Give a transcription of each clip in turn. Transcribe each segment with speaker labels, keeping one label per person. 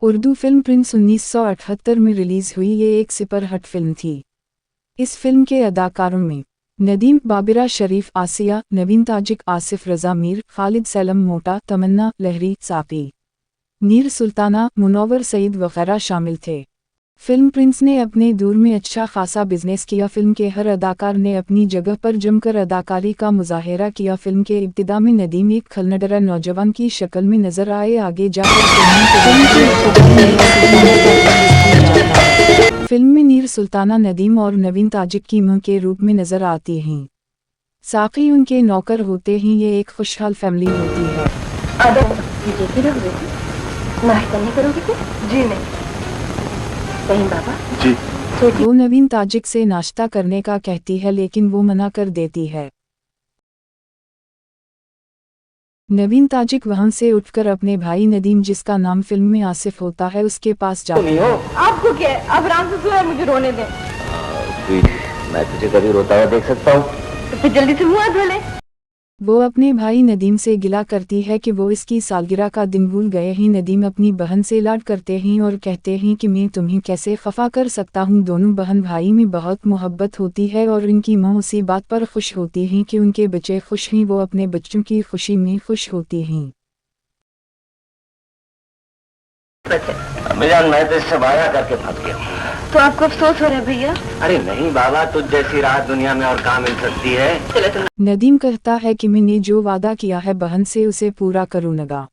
Speaker 1: Urdu film Prince 1978 में release हुई ये एक सुपरहिट फिल्म थी। इस फिल्म के अदाकारों में नदीम, बाबिरा शरीफ, आसिया, नवीन ताजिक, आसिफ रजा मीर, खालिद सैलम मोटा, तमन्ना, लहरी, सापी, नीर सुल्ताना, मुनव्वर सईद वगैरह शामिल थे। फिल्म प्रिंस ने अपने दौर में अच्छा खासा बिजनेस किया। फिल्म के हर अदाकार ने अपनी जगह पर जमकर अदाकारी का मुजाहिरा किया। फिल्म के इब्तिदा में नदीम एक खलनडरा नौजवान की शक्ल में नजर आए। आगे जाकर फिल्म में नीर सुल्ताना नदीम और नवीन ताजिक की मां के रूप में नजर आती हैं। साकी उनके नौकर होते ही ये एक खुशहाल फैमिली होती है।
Speaker 2: नाश्ता नहीं करोगे क्या? जी नहीं। कहीं बाबा
Speaker 3: जी।
Speaker 1: वो नवीन ताजिक से नाश्ता करने का कहती है लेकिन वो मना कर देती है। नवीन ताजिक वहां से उठकर अपने भाई नदीम, जिसका नाम फिल्म में आसिफ होता है, उसके पास जाता है।
Speaker 2: आपको क्या है? आप आराम से सोए, मुझे रोने दें।
Speaker 3: मैं तुझे कभी रोता हुआ देख सकता हूँ?
Speaker 2: तो फिर जल्दी से मुँह हाथ धो ले।
Speaker 1: वो अपने भाई नदीम से गिला करती है कि वो इसकी सालगिरह का दिन भूल गए हैं। नदीम अपनी बहन से लाड करते हैं और कहते हैं कि मैं तुम्हें कैसे खफा कर सकता हूँ। दोनों बहन भाई में बहुत मोहब्बत होती है और इनकी माँ उसी बात पर खुश होती हैं कि उनके बच्चे खुश हैं। वो अपने बच्चों की खुशी में खुश होती हैं।
Speaker 3: मैं तो इससे वादा करके फंस गया।
Speaker 2: तो आपको अफसोस हो रहा है भैया?
Speaker 3: अरे नहीं बाबा, तुझ जैसी राहत दुनिया में और कहाँ मिल सकती है।
Speaker 1: नदीम कहता है कि मैंने जो वादा किया है बहन से उसे पूरा करूँगा।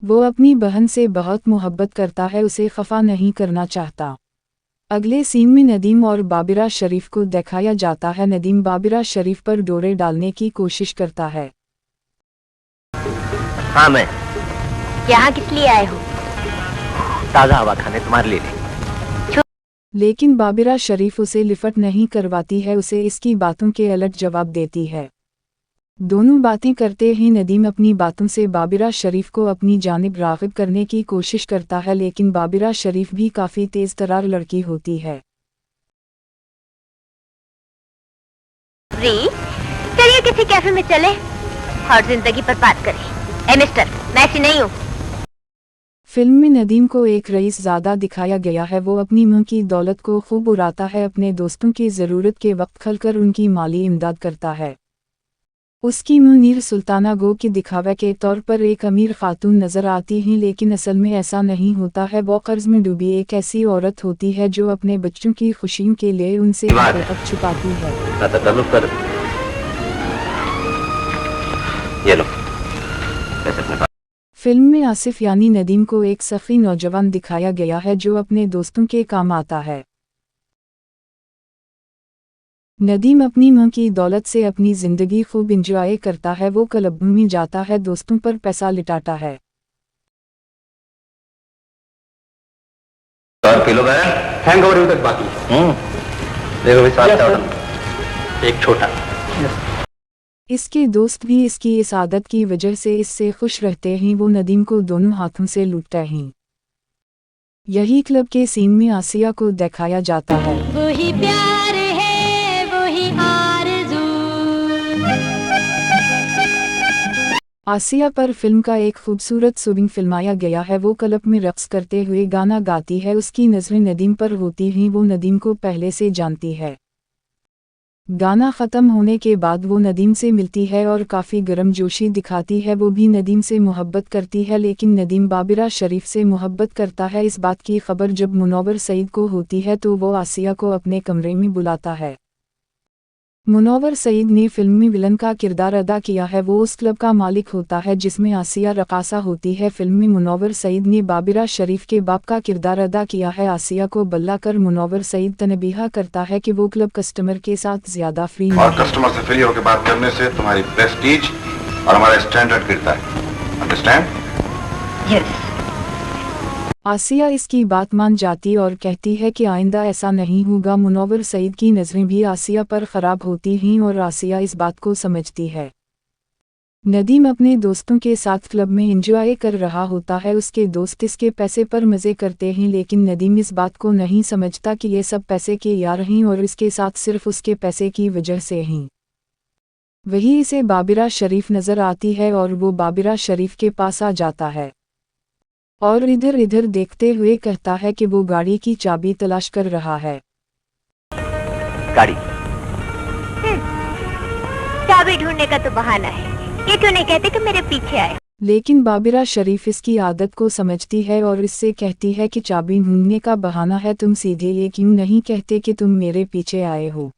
Speaker 1: वो अपनी बहन से बहुत मोहब्बत करता है, उसे खफा नहीं करना चाहता। अगले सीन में नदीम और बाबिरा शरीफ को दिखाया जाता है। नदीम बाबिरा शरीफ पर डोरे डालने की कोशिश करता है।
Speaker 3: हाँ, मैं
Speaker 2: यहाँ किस लिए आए हो?
Speaker 3: ताज़ा हवा खाने तुम्हारे लिए।
Speaker 1: लेकिन बाबिरा शरीफ उसे लिफट नहीं करवाती है, उसे इसकी बातों के उलट जवाब देती है। दोनों बातें करते ही नदीम अपनी बातों से बाबिरा शरीफ को अपनी जानिब राग़िब करने की कोशिश करता है, लेकिन बाबिरा शरीफ भी काफ़ी तेज़ तर्रार लड़की होती है।
Speaker 2: चलिए किसी कैफे में चले और जिंदगी पर बात करें। ए मिस्टर, मैं ऐसी नहीं हूँ।
Speaker 1: फिल्म में नदीम को एक रईस ज़्यादा दिखाया गया है। वो अपनी मां की दौलत को खूब उड़ाता है, अपने दोस्तों की ज़रूरत के वक्त खलकर उनकी माली इमदाद करता है। उसकी मां नीर सुल्ताना गो के दिखावे के तौर पर एक अमीर खातून नज़र आती हैं, लेकिन असल में ऐसा नहीं होता है। वो कर्ज में डूबी एक ऐसी औरत होती है जो अपने बच्चों की खुशियों के लिए उनसे हकीकत छुपाती है।
Speaker 3: ये लो।
Speaker 1: फिल्म में आसिफ यानी नदीम को एक सखी नौजवान दिखाया गया है जो अपने दोस्तों के काम आता है। नदीम अपनी मां की दौलत से अपनी जिंदगी खूब इंजॉय करता है। वो क्लब में जाता है, दोस्तों पर पैसा लिटाता है।
Speaker 3: हैंगओवर तक बाकी। देखो भी साथ एक छोटा।
Speaker 1: इसके दोस्त भी इसकी इस आदत की वजह से इससे खुश रहते हैं। वो नदीम को दोनों हाथों से लूटते हैं। यही क्लब के सीन में आसिया को दिखाया जाता है।
Speaker 2: वही प्यार है, वही आरज़ू।
Speaker 1: आसिया पर फिल्म का एक खूबसूरत सूरिंग फिल्माया गया है। वो क्लब में रक्स करते हुए गाना गाती है। उसकी नज़रें नदीम पर होती हैं। वो नदीम को पहले से जानती है। गाना ख़त्म होने के बाद वो नदीम से मिलती है और काफ़ी गर्मजोशी दिखाती है। वो भी नदीम से मोहब्बत करती है, लेकिन नदीम बाबिरा शरीफ से मोहब्बत करता है। इस बात की खबर जब मुनव्वर सईद को होती है तो वो आसिया को अपने कमरे में बुलाता है। मुनव्वर सईद ने फिल्म में विलन का किरदार अदा किया है। वो उस क्लब का मालिक होता है जिसमें आसिया रकासा होती है। फिल्म में मुनव्वर सईद ने बाबिरा शरीफ के बाप का किरदार अदा किया है। आसिया को बल्ला कर मुनव्वर सईद तनबीहा करता है कि वो क्लब कस्टमर के साथ ज्यादा फ्री
Speaker 4: और कस्टमर से फ्री होकर बात करने से तुम्हारी प्रेस्टीज और हमारा स्टैंडर्ड गिरता है। अंडरस्टैंड?
Speaker 2: यस।
Speaker 1: आसिया इसकी बात मान जाती और कहती है कि आइंदा ऐसा नहीं होगा। मुनव्वर सईद की नज़रें भी आसिया पर ख़राब होती हैं और आसिया इस बात को समझती है। नदीम अपने दोस्तों के साथ क्लब में एंजॉय कर रहा होता है। उसके दोस्त इसके पैसे पर मज़े करते हैं, लेकिन नदीम इस बात को नहीं समझता कि ये सब पैसे के यार हैं और इसके साथ सिर्फ उसके पैसे की वजह से हैं। वही इसे बाबिरा शरीफ नज़र आती है और वो बाबिरा शरीफ के पास आ जाता है। और इधर इधर देखते हुए कहता है कि वो गाड़ी की चाबी तलाश कर रहा है।
Speaker 3: गाड़ी।
Speaker 2: चाबी ढूंढने का तो बहाना है, ये क्यों नहीं कहते कि मेरे पीछे आए।
Speaker 1: लेकिन बाबिरा शरीफ इसकी आदत को समझती है और इससे कहती है कि चाबी ढूंढने का बहाना है, तुम सीधे ये क्यों नहीं कहते कि तुम मेरे पीछे आए हो।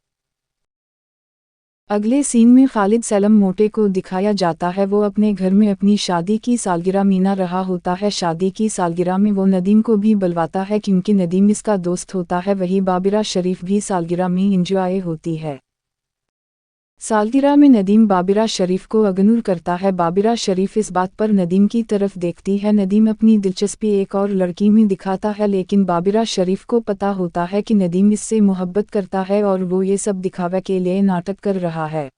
Speaker 1: अगले सीन में खालिद सैलम मोटे को दिखाया जाता है, वो अपने घर में अपनी शादी की सालगिरह मना रहा होता है। शादी की सालगिरह में वो नदीम को भी बुलवाता है क्योंकि नदीम इसका दोस्त होता है। वही बाबिरा शरीफ भी सालगिरह में इंजॉय होती है। सालगिरह में नदीम बाबिरा शरीफ को इग्नोर करता है। बाबिरा शरीफ इस बात पर नदीम की तरफ देखती है। नदीम अपनी दिलचस्पी एक और लड़की में दिखाता है, लेकिन बाबिरा शरीफ को पता होता है कि नदीम इससे मोहब्बत करता है और वो ये सब दिखावे के लिए नाटक कर रहा है।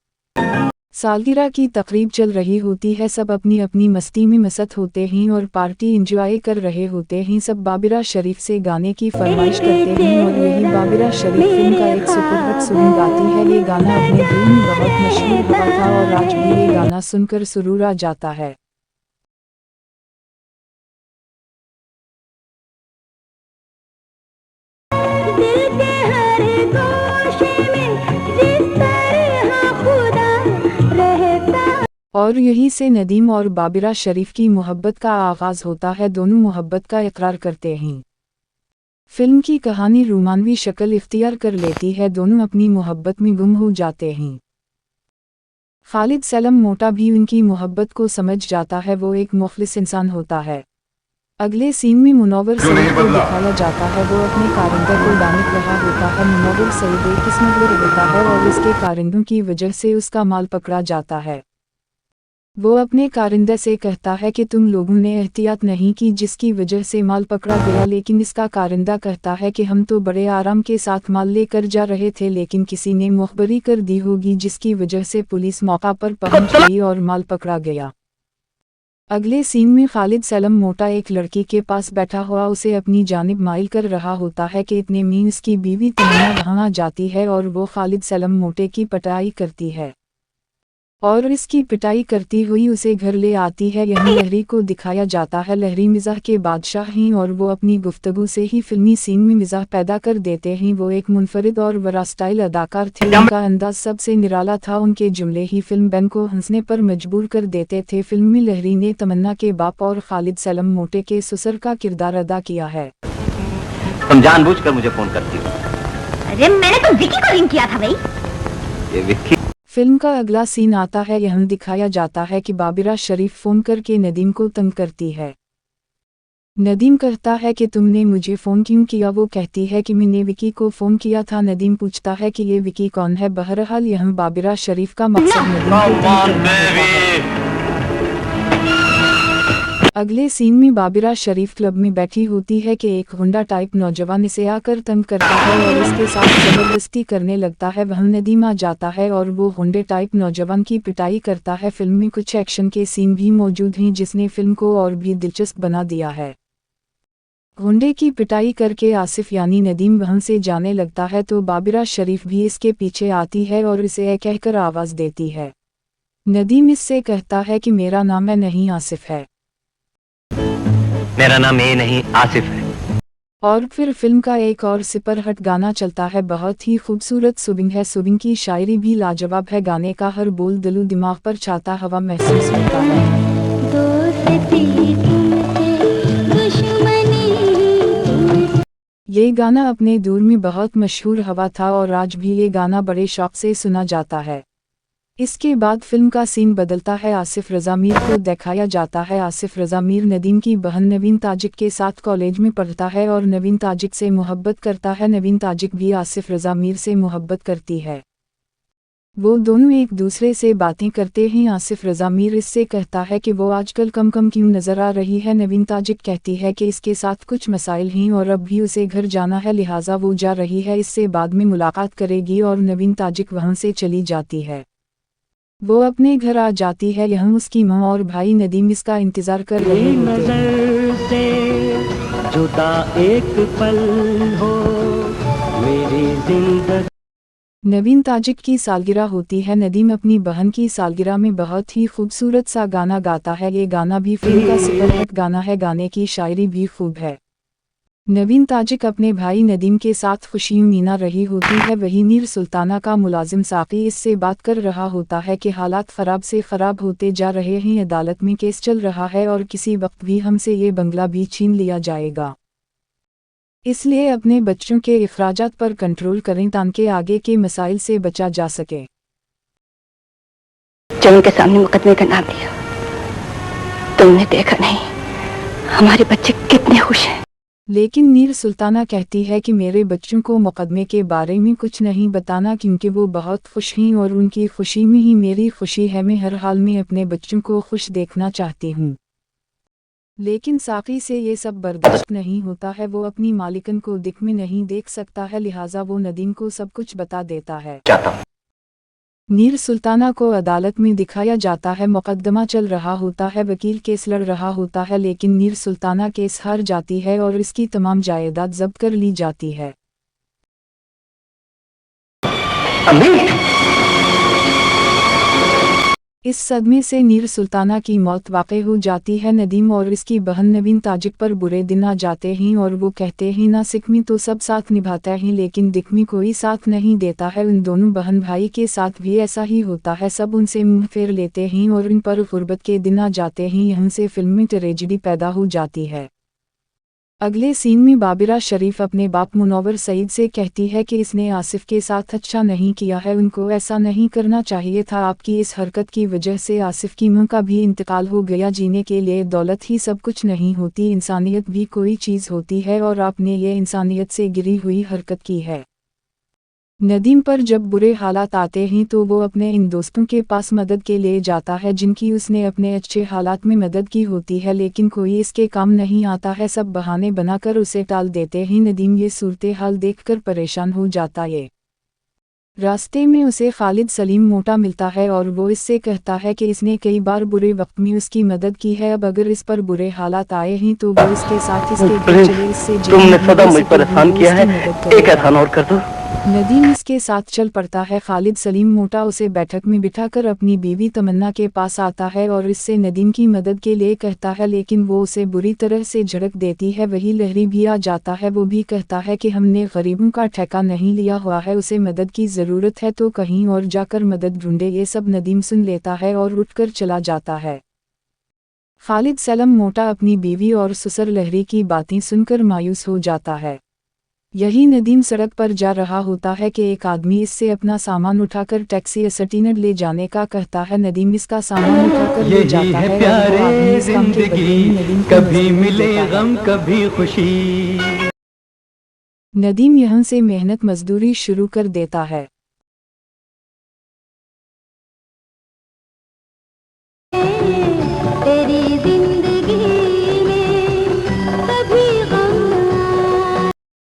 Speaker 1: सालगिरह की तकरीब चल रही होती है, सब अपनी अपनी मस्ती में मस्त होते हैं और पार्टी एंजॉय कर रहे होते हैं। सब बाबिरा शरीफ से गाने की फरमाइश करते हैं और यही बाबिरा शरीफ फिल्म का एक सुपरहिट सॉन्ग गाती है। ये गाना अपने दिल में बहुत मशहूर हुआ था और आज भी ये गाना सुनकर सुरूर आ जाता है। और यही से नदीम और बाबिरा शरीफ की मोहब्बत का आगाज होता है। दोनों मोहब्बत का इकरार करते हैं। फिल्म की कहानी रोमानवी शक्ल इख्तियार कर लेती है, दोनों अपनी मोहब्बत में गुम हो जाते हैं। खालिद सैलम मोटा भी उनकी मोहब्बत को समझ जाता है, वो एक मुखलिस इंसान होता है। अगले सीन में मुनव्वर सईद को दिखाया जाता है, वो अपने कारिंदा को डांट रहा होता है। मुनव्वर सईद एक स्मगलर होता है और इसके कारिंदों की वजह से उसका माल पकड़ा जाता है। वो अपने कारिंदा से कहता है कि तुम लोगों ने एहतियात नहीं की जिसकी वजह से माल पकड़ा गया, लेकिन इसका कारिंदा कहता है कि हम तो बड़े आराम के साथ माल लेकर जा रहे थे, लेकिन किसी ने मुखबरी कर दी होगी जिसकी वजह से पुलिस मौका पर पहुंच गई और माल पकड़ा गया। अगले सीन में खालिद सैलम मोटा एक लड़की के पास बैठा हुआ उसे अपनी जानिब माइल कर रहा होता है कि इतने में उसकी बीवी तमन्ना वहां जाती है और वो खालिद सैलम मोटे की पिटाई करती है और इसकी पिटाई करती हुई उसे घर ले आती है। यहीं लहरी को दिखाया जाता है। लहरी मिजाह के बादशाह हैं और वो अपनी गुफ्तगू से ही फिल्मी सीन में मिजाह पैदा कर देते हैं। वो एक मुनफरिद और वरास्टाइल अदाकार थे, उनका अंदाज सबसे निराला था, उनके जुमले ही फिल्म बैन को हंसने पर मजबूर कर देते थे। फिल्म में लहरी ने तमन्ना के बाप और खालिद सैलम मोटे के ससुर का किरदार अदा किया है।
Speaker 3: तुम जानबूझकर मुझे फोन करती हो।
Speaker 2: अरे मैंने तो विकी को रिंग किया था भाई।
Speaker 3: ये विक्की।
Speaker 1: फिल्म का अगला सीन आता है, यहाँ दिखाया जाता है कि बाबिरा शरीफ फ़ोन करके नदीम को तंग करती है। नदीम कहता है कि तुमने मुझे फ़ोन क्यों किया। वो कहती है कि मैंने विकी को फ़ोन किया था। नदीम पूछता है कि ये विकी कौन है। बहरहाल यहाँ बाबिरा शरीफ का मकसद नदीम को तंग करना है। अगले सीन में बाबिरा शरीफ क्लब में बैठी होती है कि एक गुंडा टाइप नौजवान इसे आकर तंग करता है और इसके साथ जबरदस्ती करने लगता है। वह नदीम आ जाता है और वो गुंडे टाइप नौजवान की पिटाई करता है। फिल्म में कुछ एक्शन के सीन भी मौजूद हैं जिसने फिल्म को और भी दिलचस्प बना दिया है। गुंडे की पिटाई करके आसिफ यानी नदीम वहां से जाने लगता है तो बाबिरा शरीफ भी इसके पीछे आती है और इसे कहकर आवाज़ देती है। नदीम इससे कहता है कि मेरा नाम है नहीं आसिफ है।
Speaker 3: मेरा नाम ये नहीं आसिफ है।
Speaker 1: और फिर फिल्म का एक और सुपरहिट गाना चलता है। बहुत ही खूबसूरत सुबिंग है। सुबिंग की शायरी भी लाजवाब है। गाने का हर बोल दिलो दिमाग पर छाता हवा महसूस होता है। ये गाना अपने दौर में बहुत मशहूर हुआ था और आज भी ये गाना बड़े शौक से सुना जाता है। इसके बाद फिल्म का सीन बदलता है। आसिफ रज़ा मीर को दिखाया जाता है। आसिफ रज़ा मीर नदीम की बहन नवीन ताजिक के साथ कॉलेज में पढ़ता है और नवीन ताजिक से मोहब्बत करता है। नवीन ताजिक भी आसिफ रज़ा मीर से मोहब्बत करती है। वो दोनों एक दूसरे से बातें करते हैं। आसिफ रज़ा मीर इससे कहता है कि वो आजकल कम क्यों नज़र आ रही है। नवीन ताजिक कहती है कि इसके साथ कुछ मसाइल हैं और अब भी उसे घर जाना है, लिहाजा वो जा रही है, इससे बाद में मुलाकात करेगी और नवीन ताजिक वहाँ से चली जाती है। वो अपने घर आ जाती है। यहाँ उसकी माँ और भाई नदीम इसका इंतज़ार कर रहे होते हैं।
Speaker 5: से जुदा एक पल हो मेरी जिंदगी।
Speaker 1: नवीन ताजिक की सालगिरह होती है। नदीम अपनी बहन की सालगिरह में बहुत ही खूबसूरत सा गाना गाता है। ये गाना भी फिल्म का सुपरहिट गाना है। गाने की शायरी भी खूब है। नवीन ताजिक अपने भाई नदीम के साथ खुशियों मीना रही होती है। वही नीर सुल्ताना का मुलाजिम साकी इससे बात कर रहा होता है कि हालात ख़राब से ख़राब होते जा रहे हैं। अदालत में केस चल रहा है और किसी वक्त भी हमसे ये बंगला भी छीन लिया जाएगा, इसलिए अपने बच्चों के अखराजात पर कंट्रोल करें ताकि आगे के मसाइल से बचा जा सके।
Speaker 5: जब उनके सामने मुकदमे का नाम लिया, तुमने देखा नहीं हमारे बच्चे कितने खुश हैं।
Speaker 1: लेकिन नीर सुल्ताना कहती है कि मेरे बच्चों को मुकदमे के बारे में कुछ नहीं बताना, क्योंकि वो बहुत खुश हैं और उनकी खुशी में ही मेरी खुशी है। मैं हर हाल में अपने बच्चों को खुश देखना चाहती हूँ। लेकिन साकी से ये सब बर्दाश्त नहीं होता है। वो अपनी मालिकन को दिख में नहीं देख सकता है, लिहाजा वो नदीम को सब कुछ बता देता है। नीर सुल्ताना को अदालत में दिखाया जाता है। मुकदमा चल रहा होता है, वकील केस लड़ रहा होता है, लेकिन नीर सुल्ताना केस हार जाती है और इसकी तमाम जायदाद जब्त कर ली जाती है। इस सदमे से नीर सुल्ताना की मौत वाक़ई हो जाती है। नदीम और इसकी बहन नवीन ताजिक पर बुरे दिन आ जाते हैं और वो कहते हैं ना सिकमी तो सब साथ निभाता है, लेकिन दिकमी कोई साथ नहीं देता है। उन दोनों बहन भाई के साथ भी ऐसा ही होता है। सब उनसे मुंह फेर लेते हैं और इन पर गुर्बत के दिन आ जाते हैं। यहाँ से फिल्म में ट्रेजेडी पैदा हो जाती है। अगले सीन में बाबिरा शरीफ अपने बाप मुनव्वर सईद से कहती है कि इसने आसिफ के साथ अच्छा नहीं किया है, उनको ऐसा नहीं करना चाहिए था। आपकी इस हरकत की वजह से आसिफ की मां का भी इंतकाल हो गया। जीने के लिए दौलत ही सब कुछ नहीं होती, इंसानियत भी कोई चीज़ होती है और आपने ये इंसानियत से गिरी हुई हरकत की है। नदीम पर जब बुरे हालात आते हैं तो वो अपने इन दोस्तों के पास मदद के लिए जाता है जिनकी उसने अपने अच्छे हालात में मदद की होती है, लेकिन कोई इसके काम नहीं आता है। सब बहाने बनाकर उसे टाल देते हैं। नदीम ये सूरत हाल देखकर परेशान हो जाता है। रास्ते में उसे खालिद सलीम मोटा मिलता है और वो इससे कहता है कि इसने कई बार बुरे वक्त में उसकी मदद की है। अब अगर इस पर बुरे हालात आए हैं तो वो इसके साथ इसके घर चले। इससे
Speaker 6: तुमने सदा मुझ पर एहसान किया है, एक एहसान और कर दो।
Speaker 1: नदीम इसके साथ चल पड़ता है। खालिद सलीम मोटा उसे बैठक में बिठाकर अपनी बीवी तमन्ना के पास आता है और इससे नदीम की मदद के लिए कहता है, लेकिन वो उसे बुरी तरह से झड़क देती है। वही लहरी भी आ जाता है। वो भी कहता है कि हमने गरीबों का ठेका नहीं लिया हुआ है, उसे मदद की ज़रूरत है तो कहीं और जाकर मदद ढूंढे। ये सब नदीम सुन लेता है और उठकर चला जाता है। खालिद सलीम मोटा अपनी बीवी और ससुर लहरी की बातें सुनकर मायूस हो जाता है। यही नदीम सड़क पर जा रहा होता है कि एक आदमी इससे अपना सामान उठाकर टैक्सी स्टैंड ले जाने का कहता है। नदीम इसका सामान उठाकर ले जाता है।
Speaker 7: प्यारे जिंदगी कभी मिले गम कभी खुशी।
Speaker 1: नदीम यहाँ से मेहनत मजदूरी शुरू कर देता है।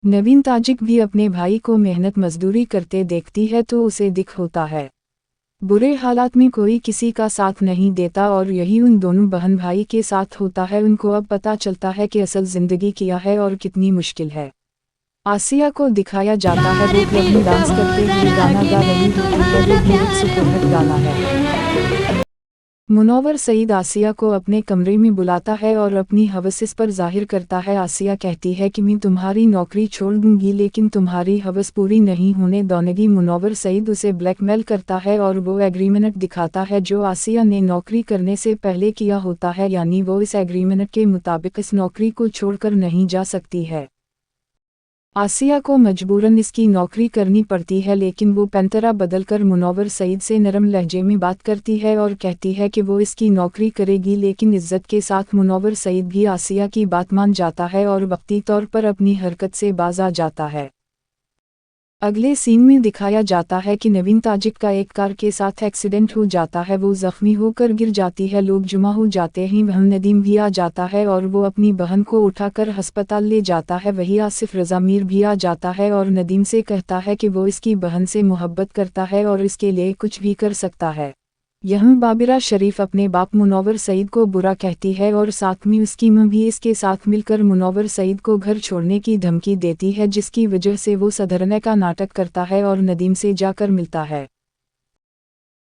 Speaker 1: नवीन ताजिक भी अपने भाई को मेहनत मजदूरी करते देखती है तो उसे दुख होता है। बुरे हालात में कोई किसी का साथ नहीं देता और यही उन दोनों बहन भाई के साथ होता है। उनको अब पता चलता है कि असल जिंदगी क्या है और कितनी मुश्किल है। आसिया को दिखाया जाता है, वो क्लब में डांस करते हुए गाना गा रही होती है। वो भी एक सुपरहिट गाना है। मुनव्वर सईद आसिया को अपने कमरे में बुलाता है और अपनी हवस इस पर जाहिर करता है। आसिया कहती है कि मैं तुम्हारी नौकरी छोड़ दूंगी, लेकिन तुम्हारी हवस पूरी नहीं होने दोनगी। मुनव्वर सईद उसे ब्लैकमेल करता है और वो एग्रीमेंट दिखाता है जो आसिया ने नौकरी करने से पहले किया होता है, यानी वो इस एग्रीमेंट के मुताबिक इस नौकरी को छोड़कर नहीं जा सकती है। आसिया को मजबूरन इसकी नौकरी करनी पड़ती है, लेकिन वो पैंतरा बदलकर मुनव्वर सईद से नरम लहजे में बात करती है और कहती है कि वो इसकी नौकरी करेगी, लेकिन इज्जत के साथ। मुनव्वर सईद भी आसिया की बात मान जाता है और वक्ती तौर पर अपनी हरकत से बाज आ जाता है। अगले सीन में दिखाया जाता है कि नवीन ताजिक का एक कार के साथ एक्सीडेंट हो जाता है। वो जख्मी होकर गिर जाती है। लोग जुमा हो जाते हैं। वह नदीम भी आ जाता है और वो अपनी बहन को उठाकर अस्पताल ले जाता है। वही आसिफ रजा मीर भी आ जाता है और नदीम से कहता है कि वो इसकी बहन से मोहब्बत करता है और इसके लिए कुछ भी कर सकता है। यहाँ बाबिरा शरीफ अपने बाप मुनव्वर सईद को बुरा कहती है और साथ में उसकी मां भी इसके साथ मिलकर मुनव्वर सईद को घर छोड़ने की धमकी देती है, जिसकी वजह से वो सुधरने का नाटक करता है और नदीम से जाकर मिलता है।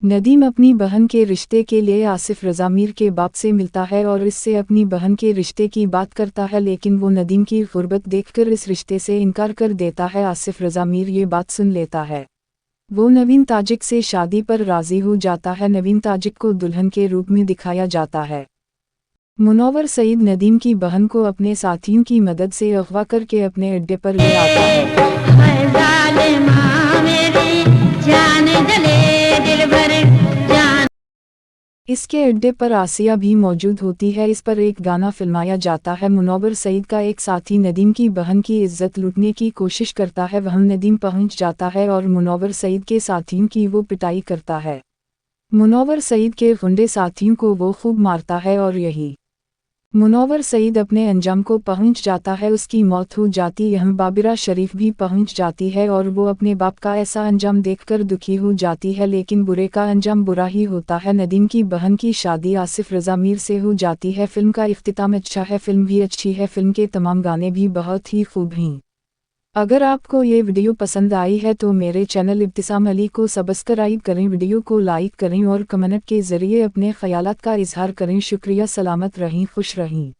Speaker 1: नदीम अपनी बहन के रिश्ते के लिए आसिफ रज़ा मीर के बाप से मिलता है और इससे अपनी बहन के रिश्ते की बात करता है, लेकिन वो नदीम की गुर्बत देखकर इस रिश्ते से इनकार कर देता है। आसिफ रज़ा मीर ये बात सुन लेता है। वो नवीन ताजिक से शादी पर राज़ी हो जाता है। नवीन ताजिक को दुल्हन के रूप में दिखाया जाता है। मुनव्वर सईद नदीम की बहन को अपने साथियों की मदद से अगवा करके अपने अड्डे पर ले आता है। इसके अड्डे पर आसिया भी मौजूद होती है। इस पर एक गाना फिल्माया जाता है। मुनव्वर सईद का एक साथी नदीम की बहन की इज्जत लूटने की कोशिश करता है। वहाँ नदीम पहुँच जाता है और मुनव्वर सईद के साथियों की वो पिटाई करता है। मुनव्वर सईद के गुंडे साथियों को वो खूब मारता है और यही मुनव्वर सईद अपने अंजाम को पहुंच जाता है। उसकी मौत हो जाती। यहाँ बाबिरा शरीफ भी पहुंच जाती है और वो अपने बाप का ऐसा अंजाम देखकर दुखी हो जाती है, लेकिन बुरे का अंजाम बुरा ही होता है। नदीम की बहन की शादी आसिफ रज़ा मीर से हो जाती है। फिल्म का इख्तिताम अच्छा है, फिल्म भी अच्छी है, फिल्म के तमाम गाने भी बहुत ही खूब हैं। अगर आपको ये वीडियो पसंद आई है तो मेरे चैनल इब्तिसाम अली को सब्सक्राइब करें, वीडियो को लाइक करें और कमेंट के ज़रिए अपने ख्यालात का इजहार करें। शुक्रिया। सलामत रहें, खुश रहें।